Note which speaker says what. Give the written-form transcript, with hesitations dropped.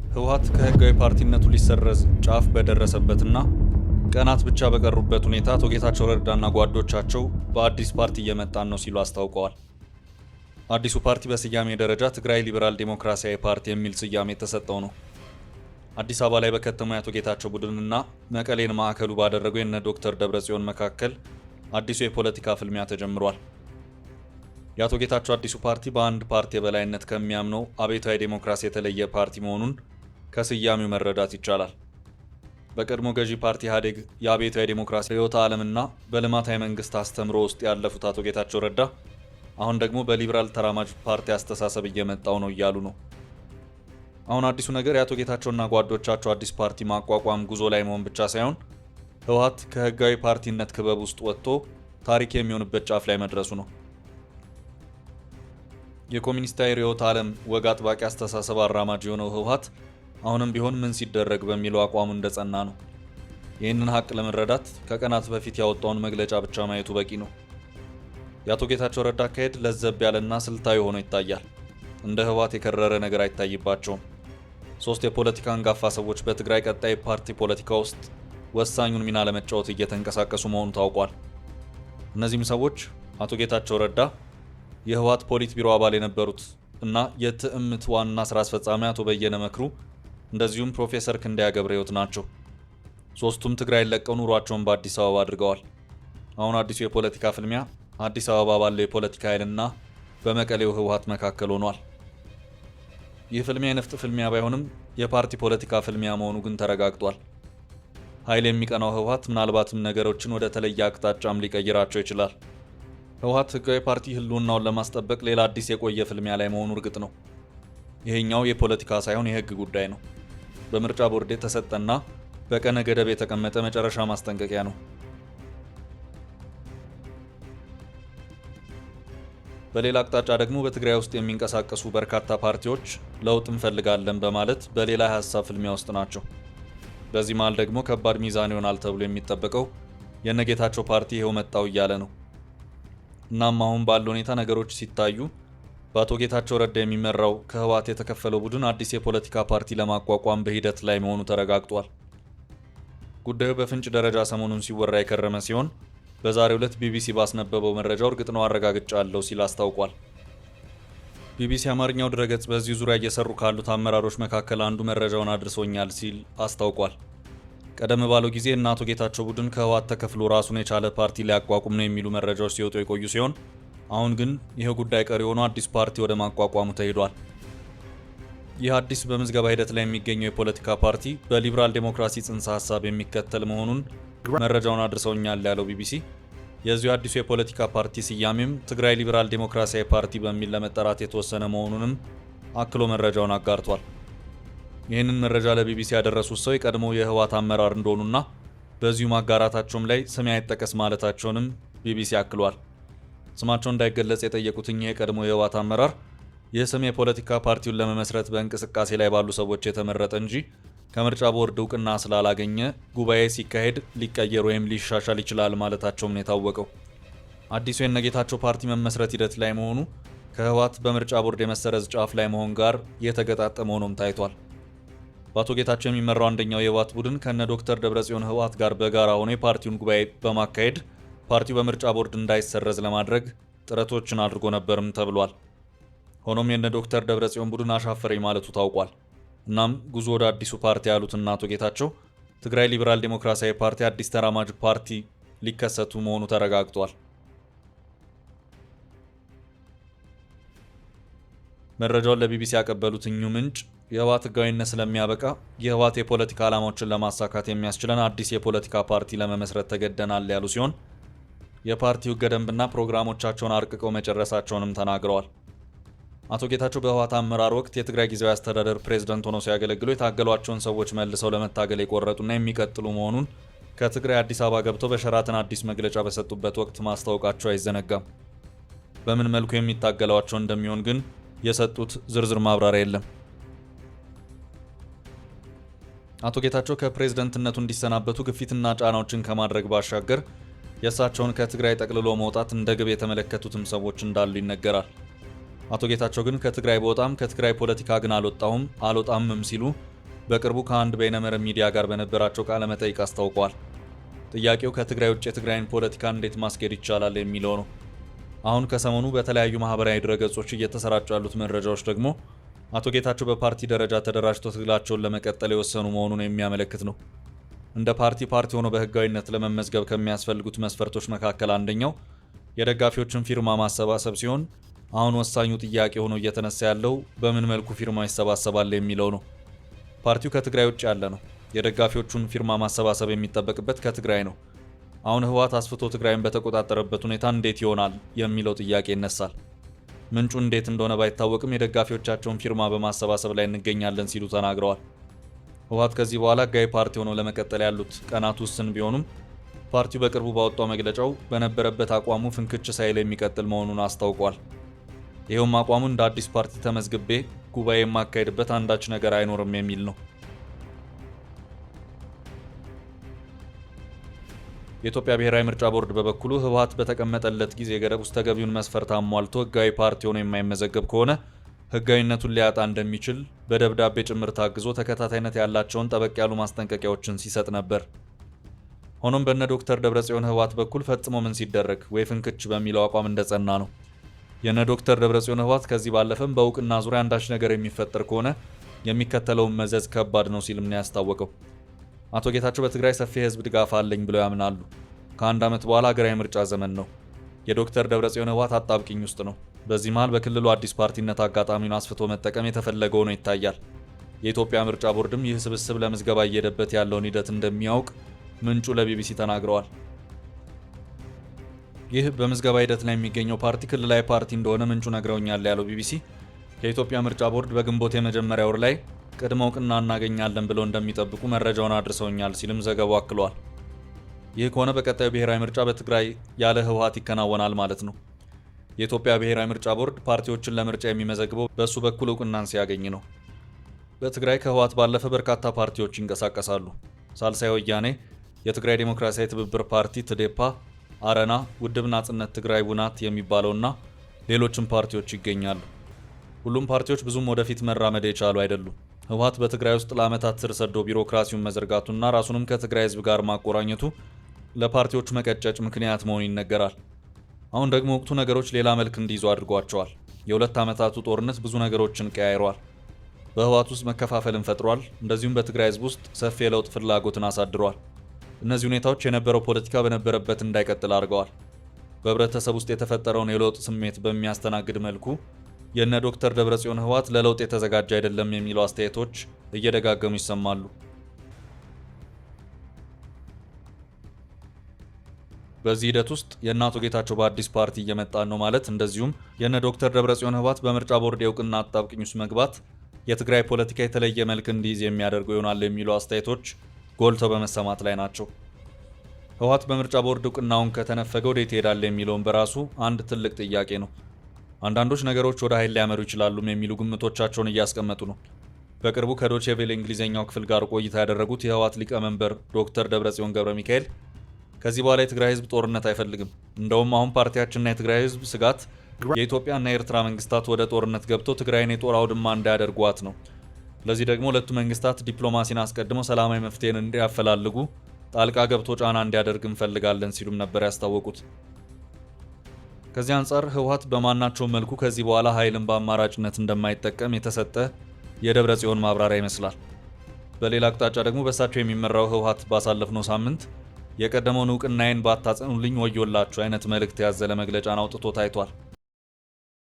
Speaker 1: ህወሓት ከህጋዊ ፓርቲነቱ ሊሰረዝ ጫፍ በደረሰበትና ቀናት ብቻ በቀሩበት ሁኔታ አቶ ጌታቸው ረዳና ጓዶቻቸው በአዲስ ፓርቲ እየመጣን ነው ሲሉ አስታውቀዋል። አዲሱ ፓርቲ በስያሜ ደረጃ ትግራይ ሊበራል ዴሞክራሲያዊ ፓርቲ የሚል ስያሜ የተሰጠው ነው። አዲስ አበባ ላይ በከተማው የአቶ ጌታቸው ቡድንና መቀሌን ማዕከሉ ባደረገው የነ ዶክተር ደብረጽዮን መካከል አዲሱ የፖለቲካ ፍልሚያ ተጀምሯል። የአቶ ጌታቸው አዲሱ ፓርቲ በአንድ ፓርቲ የበላይነት ከሚያምነው አብዮታዊ ዴሞክራሲ የተለየ ፓርቲ መሆኑን ከስያሜው መረዳት ይቻላል። በቀድሞ ገዢ ፓርቲ ኢህአዴግ የአብዮታዊ ዴሞክራሲ ርዕዮተ ዓለምና በልማታዊ መንግስት አስተምሮ ውስጥ ያለፉት አቶ ጌታቸው ረዳ አሁን ደግሞ በሊበራል ተራማጅ ፓርቲ አስተሳሰብ እየመጣው ነው እያሉ ነው። አሁን አዲሱ ነገር የአቶ ጌታቸውና ጓዶቻቸው አዲስ ፓርቲ ማቋቋም ጉዞ ላይ መሆን ብቻ ሳይሆን ህወሓት ከህጋዊ ፓርቲነት ክበብ ውስጥ ወጥቶ ታሪክ የሚሆንበት ጫፍ ላይ መድረሱ ነው። የኮሚኒስታዊ ርዕዮተ ዓለም ወግ አጥባቂ አስተሳሰብ አራማጅ የሆነው ህወሓት አሁንም ቢሆን ምን ሲደረግ በሚለው አቋሙ እንደጸና ነው። ይህንን ሀቅ ለመረዳት ከቀናት በፊት ያወጣውን መግለጫ ብቻ ማየቱ በቂ ነው። የአቶ ጌታቸው ረዳ አካሄድ ለዘብ ያለና ስልታዊ ሆኖ ይታያል። እንደ ህወሓት የከረረ ነገር አይታይባቸውም። ሶስት የፖለቲካ አንጋፋ ሰዎች በትግራይ ቀጣይ ፓርቲ ፖለቲካ ውስጥ ወሳኙን ሚና ለመጫወት እየተንቀሳቀሱ መሆኑ ታውቋል። እነዚህም ሰዎች አቶ ጌታቸው ረዳ፣ የህወሓት ፖሊት ቢሮ አባል የነበሩት እና የትዕምት ዋና ስራ አስፈጻሚ አቶ በየነ መክሩ እንደዚሁም ፕሮፌሰር ክንዳያ ገብረሕይወት ናቸው። ሶስቱም ትግራይን ለቀው ኑሯቸውን በአዲስ አበባ አድርገዋል። አሁን አዲሱ የፖለቲካ ፍልሚያ አዲስ አበባ ባለው የፖለቲካ ኃይልና በመቀሌው ህወሓት መካከል ሆኗል። ይህ ፍልሚያ የነፍጥ ፍልሚያ ባይሆንም የፓርቲ ፖለቲካ ፍልሚያ መሆኑ ግን ተረጋግጧል። ኃይል የሚቀናው ህወሓት ምናልባትም ነገሮችን ወደ ተለየ አቅጣጫም ሊቀይራቸው ይችላል። ህወሓት ህጋዊ ፓርቲ ህልውናውን ለማስጠበቅ ሌላ አዲስ የቆየ ፍልሚያ ላይ መሆኑ እርግጥ ነው። ይሄኛው የፖለቲካ ሳይሆን የህግ ጉዳይ ነው። በምርጫ ቦርድ የተሰጠና በቀነ ገደብ የተቀመጠ መጨረሻ ማስጠንቀቂያ ነው። በሌላ አቅጣጫ ደግሞ በትግራይ ውስጥ የሚንቀሳቀሱ በርካታ ፓርቲዎች ለውጥ እንፈልጋለን በማለት በሌላ የሀሳብ ፍልሚያ ውስጥ ናቸው። በዚህ መሃል ደግሞ ከባድ ሚዛን ይሆናል ተብሎ የሚጠበቀው የነጌታቸው ፓርቲ ይሄው መጣው እያለ ነው። እናም አሁን ባለው ሁኔታ ነገሮች ሲታዩ በአቶ ጌታቸው ረዳ የሚመራው ከህወሓት የተከፈለው ቡድን አዲስ የፖለቲካ ፓርቲ ለማቋቋም በሂደት ላይ መሆኑ ተረጋግጧል። ጉዳዩ በፍንጭ ደረጃ ሰሞኑን ሲወራ የከረመ ሲሆን በዛሬው ዕለት ቢቢሲ ባስነበበው መረጃው እርግጥ ነው አረጋግጫለሁ ሲል አስታውቋል። ቢቢሲ አማርኛው ድረገጽ በዚህ ዙሪያ እየሰሩ ካሉት አመራሮች መካከል አንዱ መረጃውን አድርሶኛል ሲል አስታውቋል። ቀደም ባለው ጊዜ እና አቶ ጌታቸው ቡድን ከህወሓት ተከፍሎ ራሱን የቻለ ፓርቲ ሊያቋቁም ነው የሚሉ መረጃዎች ሲወጡ የቆዩ ሲሆን አሁን ግን ይህ ጉዳይ ቀሪ ሆኖ አዲስ ፓርቲ ወደ ማቋቋሙ ተሄዷል። ይህ አዲስ በምዝገባ ሂደት ላይ የሚገኘው የፖለቲካ ፓርቲ በሊበራል ዴሞክራሲ ጽንሰ ሀሳብ የሚከተል መሆኑን መረጃውን አድርሰውኛል ያለው ቢቢሲ የዚሁ አዲሱ የፖለቲካ ፓርቲ ስያሜም ትግራይ ሊበራል ዴሞክራሲያዊ ፓርቲ በሚል ለመጠራት የተወሰነ መሆኑንም አክሎ መረጃውን አጋርቷል። ይህንን መረጃ ለቢቢሲ ያደረሱት ሰው የቀድሞ የህወሓት አመራር እንደሆኑና በዚሁ ማጋራታቸውም ላይ ስሜ አይጠቀስ ማለታቸውንም ቢቢሲ አክሏል። ስማቸው እንዳይገለጽ የጠየቁት እኚህ የቀድሞ የህወሓት አመራር ይህ ስም የፖለቲካ ፓርቲውን ለመመስረት በእንቅስቃሴ ላይ ባሉ ሰዎች የተመረጠ እንጂ ከምርጫ ቦርድ እውቅና ስላላገኘ ጉባኤ ሲካሄድ ሊቀየር ወይም ሊሻሻል ይችላል ማለታቸውም ነው የታወቀው። አዲሱ የነጌታቸው ፓርቲ መመስረት ሂደት ላይ መሆኑ ከህወሓት በምርጫ ቦርድ የመሰረዝ ጫፍ ላይ መሆን ጋር የተገጣጠመ ሆኖም ታይቷል። በአቶ ጌታቸው የሚመራው አንደኛው የህወሓት ቡድን ከነ ዶክተር ደብረጽዮን ህወሓት ጋር በጋራ ሆኖ የፓርቲውን ጉባኤ በማካሄድ ፓርቲው በምርጫ ቦርድ እንዳይሰረዝ ለማድረግ ጥረቶችን አድርጎ ነበርም ተብሏል። ሆኖም የነ ዶክተር ደብረጽዮን ቡድን አሻፈረኝ ማለቱ ታውቋል። እናም ጉዞ ወደ አዲሱ ፓርቲ ያሉትና አቶ ጌታቸው ትግራይ ሊበራል ዴሞክራሲያዊ ፓርቲ አዲስ ተራማጅ ፓርቲ ሊከሰቱ መሆኑ ተረጋግጧል። መረጃውን ለቢቢሲ ያቀበሉት እኚሁ ምንጭ የህወሓት ህጋዊነት ስለሚያበቃ የህወሓት የፖለቲካ ዓላማዎችን ለማሳካት የሚያስችለን አዲስ የፖለቲካ ፓርቲ ለመመስረት ተገደናል ያሉ ሲሆን የፓርቲው ህገ ደንብና ፕሮግራሞቻቸውን አርቅቀው መጨረሳቸውንም ተናግረዋል። አቶ ጌታቸው በህወሓት አመራር ወቅት የትግራይ ጊዜያዊ አስተዳደር ፕሬዝዳንት ሆነው ሲያገለግሉ የታገሏቸውን ሰዎች መልሰው ለመታገል የቆረጡና የሚቀጥሉ መሆኑን ከትግራይ አዲስ አበባ ገብተው በሸራተን አዲስ መግለጫ በሰጡበት ወቅት ማስታወቃቸው አይዘነጋም። በምን መልኩ የሚታገሏቸው እንደሚሆን ግን የሰጡት ዝርዝር ማብራሪያ የለም። አቶ ጌታቸው ከፕሬዝዳንትነቱ እንዲሰናበቱ ግፊትና ጫናዎችን ከማድረግ ባሻገር የእሳቸውን ከትግራይ ጠቅልሎ መውጣት እንደ ግብ የተመለከቱትም ሰዎች እንዳሉ ይነገራል። አቶ ጌታቸው ግን ከትግራይ በወጣም ከትግራይ ፖለቲካ ግን አልወጣምም ሲሉ በቅርቡ ከአንድ በይነመረብ ሚዲያ ጋር በነበራቸው ቃለ መጠይቅ አስታውቀዋል። ጥያቄው ከትግራይ ውጭ የትግራይን ፖለቲካ እንዴት ማስኬድ ይቻላል የሚለው ነው። አሁን ከሰሞኑ በተለያዩ ማህበራዊ ድረገጾች እየተሰራጩ ያሉት መረጃዎች ደግሞ አቶ ጌታቸው በፓርቲ ደረጃ ተደራጅተው ትግላቸውን ለመቀጠል የወሰኑ መሆኑን የሚያመለክት ነው። እንደ ፓርቲ ሆኖ በህጋዊነት ለመመዝገብ ከሚያስፈልጉት መስፈርቶች መካከል አንደኛው የደጋፊዎችን ፊርማ ማሰባሰብ ሲሆን አሁን ወሳኙ ጥያቄ ሆኖ እየተነሳ ያለው በምን መልኩ ፊርማ ይሰባሰባል የሚለው ነው። ፓርቲው ከትግራይ ውጭ ያለ ነው። የደጋፊዎቹን ፊርማ ማሰባሰብ የሚጠበቅበት ከትግራይ ነው። አሁን ህወሓት አስፍቶ ትግራይን በተቆጣጠረበት ሁኔታ እንዴት ይሆናል የሚለው ጥያቄ ይነሳል። ምንጩ እንዴት እንደሆነ ባይታወቅም የደጋፊዎቻቸውን ፊርማ በማሰባሰብ ላይ እንገኛለን ሲሉ ተናግረዋል። ህወሓት ከዚህ በኋላ ህጋዊ ፓርቲ ሆኖ ለመቀጠል ያሉት ቀናት ውስን ቢሆኑም ፓርቲው በቅርቡ ባወጣው መግለጫው በነበረበት አቋሙ ፍንክች ሳይል የሚቀጥል መሆኑን አስታውቋል። ይኸውም አቋሙ እንደ አዲስ ፓርቲ ተመዝግቤ ጉባኤ የማካሄድበት አንዳች ነገር አይኖርም የሚል ነው። የኢትዮጵያ ብሔራዊ ምርጫ ቦርድ በበኩሉ ህወሓት በተቀመጠለት ጊዜ ገደብ ውስጥ ተገቢውን መስፈርት አሟልቶ ህጋዊ ፓርቲ ሆኖ የማይመዘገብ ከሆነ ህጋዊነቱን ሊያጣ እንደሚችል በደብዳቤ ጭምር ታግዞ ተከታታይነት ያላቸውን ጠበቅ ያሉ ማስጠንቀቂያዎችን ሲሰጥ ነበር። ሆኖም በነ ዶክተር ደብረጽዮን ህወሓት በኩል ፈጽሞ ምን ሲደረግ ወይ ፍንክች በሚለው አቋም እንደጸና ነው። የነ ዶክተር ደብረጽዮን ህወሓት ከዚህ ባለፈም በእውቅና ዙሪያ አንዳች ነገር የሚፈጠር ከሆነ የሚከተለውን መዘዝ ከባድ ነው ሲልም ነው ያስታወቀው። አቶ ጌታቸው በትግራይ ሰፊ የህዝብ ድጋፍ አለኝ ብለው ያምናሉ። ከአንድ ዓመት በኋላ ሀገራዊ ምርጫ ዘመን ነው። የዶክተር ደብረጽዮን ህወሓት አጣብቂኝ ውስጥ ነው። በዚህ መሃል በክልሉ አዲስ ፓርቲነት አጋጣሚውን አስፍቶ መጠቀም የተፈለገ ሆኖ ይታያል። የኢትዮጵያ ምርጫ ቦርድም ይህ ስብስብ ለምዝገባ እየሄደበት ያለውን ሂደት እንደሚያውቅ ምንጩ ለቢቢሲ ተናግረዋል። ይህ በምዝገባ ሂደት ላይ የሚገኘው ፓርቲ ክልላዊ ፓርቲ እንደሆነ ምንጩ ነግረውኛል ያለው ቢቢሲ የኢትዮጵያ ምርጫ ቦርድ በግንቦት የመጀመሪያ ወር ላይ ቅድመ እውቅና እናገኛለን ብለው እንደሚጠብቁ መረጃውን አድርሰውኛል ሲልም ዘገባው አክሏል። ይህ ከሆነ በቀጣዩ ብሔራዊ ምርጫ በትግራይ ያለ ህወሓት ይከናወናል ማለት ነው። የኢትዮጵያ ብሔራዊ ምርጫ ቦርድ ፓርቲዎችን ለምርጫ የሚመዘግበው በሱ በኩል እውቅናን ሲያገኝ ነው። በትግራይ ከህወሓት ባለፈ በርካታ ፓርቲዎች ይንቀሳቀሳሉ። ሳልሳይ ወያኔ፣ የትግራይ ዴሞክራሲያዊ ትብብር ፓርቲ ትዴፓ፣ አረና፣ ውድብ ናጽነት ትግራይ ውናት የሚባለውና ሌሎችም ፓርቲዎች ይገኛሉ። ሁሉም ፓርቲዎች ብዙም ወደፊት መራመድ የቻሉ አይደሉም። ህወሓት በትግራይ ውስጥ ለዓመታት ስር ሰዶ ቢሮክራሲውን መዘርጋቱና ራሱንም ከትግራይ ህዝብ ጋር ማቆራኘቱ ለፓርቲዎቹ መቀጨጭ ምክንያት መሆኑ ይነገራል። አሁን ደግሞ ወቅቱ ነገሮች ሌላ መልክ እንዲይዙ አድርጓቸዋል። የሁለት ዓመታቱ ጦርነት ብዙ ነገሮችን ቀያይሯል። በህወሓት ውስጥ መከፋፈልን ፈጥሯል። እንደዚሁም በትግራይ ህዝብ ውስጥ ሰፊ የለውጥ ፍላጎትን አሳድሯል። እነዚህ ሁኔታዎች የነበረው ፖለቲካ በነበረበት እንዳይቀጥል አድርገዋል። በህብረተሰብ ውስጥ የተፈጠረውን የለውጥ ስሜት በሚያስተናግድ መልኩ የነ ዶክተር ደብረጽዮን ህወሓት ለለውጥ የተዘጋጀ አይደለም የሚሉ አስተያየቶች እየደጋገሙ ይሰማሉ። በዚህ ሂደት ውስጥ የእነ አቶ ጌታቸው በአዲስ ፓርቲ እየመጣ ነው ማለት እንደዚሁም የነ ዶክተር ደብረጽዮን ህወሓት በምርጫ ቦርድ የእውቅና አጣብቂኝ ውስጥ መግባት የትግራይ ፖለቲካ የተለየ መልክ እንዲይዝ የሚያደርገው ይሆናል የሚሉ አስተያየቶች ጎልተው በመሰማት ላይ ናቸው። ህወሓት በምርጫ ቦርድ እውቅናውን ከተነፈገ ወዴት ይሄዳል የሚለውን በራሱ አንድ ትልቅ ጥያቄ ነው። አንዳንዶች ነገሮች ወደ ኃይል ሊያመሩ ይችላሉም የሚሉ ግምቶቻቸውን እያስቀመጡ ነው። በቅርቡ ከዶቼ ቬለ እንግሊዝኛው ክፍል ጋር ቆይታ ያደረጉት የህወሓት ሊቀመንበር ዶክተር ደብረጽዮን ገብረ ሚካኤል ከዚህ በኋላ የትግራይ ህዝብ ጦርነት አይፈልግም፣ እንደውም አሁን ፓርቲያችንና የትግራይ ህዝብ ስጋት የኢትዮጵያና የኤርትራ መንግስታት ወደ ጦርነት ገብተው ትግራይን የጦር አውድማ እንዳያደርጓት ነው። ለዚህ ደግሞ ሁለቱ መንግስታት ዲፕሎማሲን አስቀድመው ሰላማዊ መፍትሄን እንዲያፈላልጉ ጣልቃ ገብቶ ጫና እንዲያደርግ እንፈልጋለን ሲሉም ነበር ያስታወቁት። ከዚህ አንጻር ህወሓት በማናቸውም መልኩ ከዚህ በኋላ ኃይልን በአማራጭነት እንደማይጠቀም የተሰጠ የደብረ ጽዮን ማብራሪያ ይመስላል። በሌላ አቅጣጫ ደግሞ በእሳቸው የሚመራው ህወሓት ባሳለፍነው ሳምንት የቀደመውን እውቅናዬን ባታጸኑልኝ ወዮላችሁ አይነት መልእክት ያዘለ መግለጫን አውጥቶ ታይቷል።